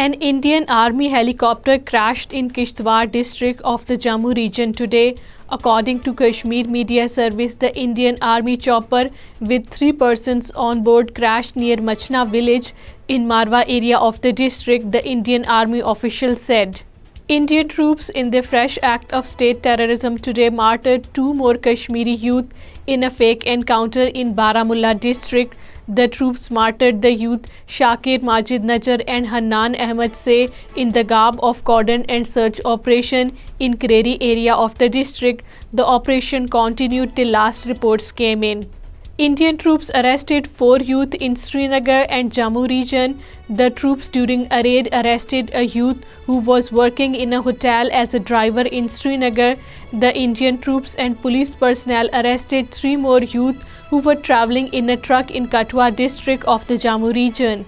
An Indian Army helicopter crashed in Kishtwar district of the Jammu region today. According to Kashmir Media Service, the Indian Army chopper with 3 persons on board crashed near Machna village in Marwa area of the district, the Indian Army official said. Indian troops in the fresh act of state terrorism today martyred 2 more Kashmiri youth in a fake encounter in Baramulla district. The troops martyred the youth Shakir, Majid, Najar and Hanan Ahmad say in the garb of cordon and search operation in Kreeri area of the district. The operation continued till last reports came in. Indian troops arrested 4 youth in Srinagar and Jammu region. The troops during a raid arrested a youth who was working in a hotel as a driver in Srinagar. The Indian troops and police personnel arrested 3 more youth who were travelling in a truck in Kathua district of the Jammu region.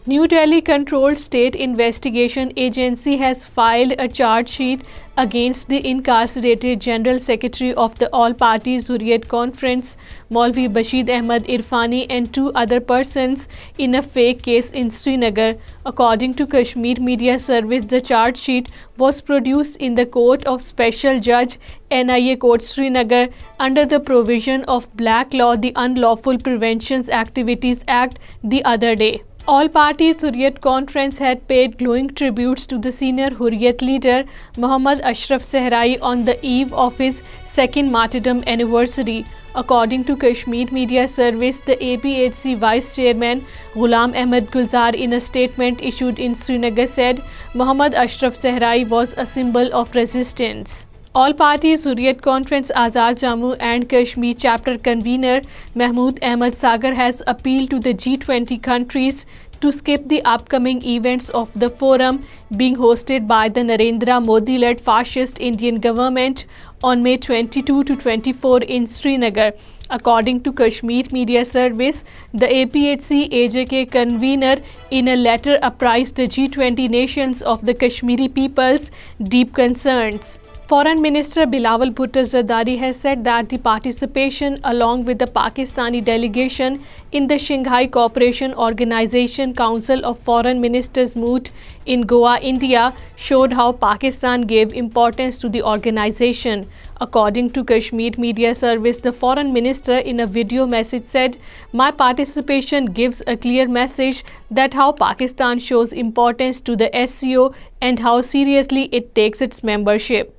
New Delhi controlled State Investigation Agency has filed a charge sheet against the incarcerated General Secretary of the All Parties Hurriyat Conference, Maulvi Bashir Ahmad Irfani, and 2 other persons in a fake case in Srinagar. According to Kashmir Media Service, the charge sheet was produced in the Court of Special Judge NIA Court Srinagar under the provision of Black Law, the Unlawful Preventions Activities Act, the other day. All Parties Hurriyat Conference had paid glowing tributes to the senior Hurriyat leader Muhammad Ashraf Sehrai on the eve of his 2nd martyrdom anniversary. According to Kashmir Media Service, the APHC Vice Chairman Ghulam Ahmad Gulzar in a statement issued in Srinagar said Muhammad Ashraf Sehrai was a symbol of resistance. All Parties Hurriyat Conference Azad Jammu and Kashmir chapter convener Mahmood Ahmad Sagar has appealed to the G20 countries to skip the upcoming events of the forum being hosted by the Narendra Modi-led fascist Indian government on May 22 to 24 in Srinagar. According to Kashmir Media Service, the APHC AJK convener in a letter apprised the G20 nations of the Kashmiri people's deep concerns. Foreign Minister Bilawal Bhutto Zardari has said that the participation along with the Pakistani delegation in the Shanghai Cooperation Organization Council of Foreign Ministers meet in Goa, India, showed how Pakistan gave importance to the organization. According to Kashmir Media Service, the Foreign Minister in a video message said, "My participation gives a clear message that how Pakistan shows importance to the SCO and how seriously it takes its membership."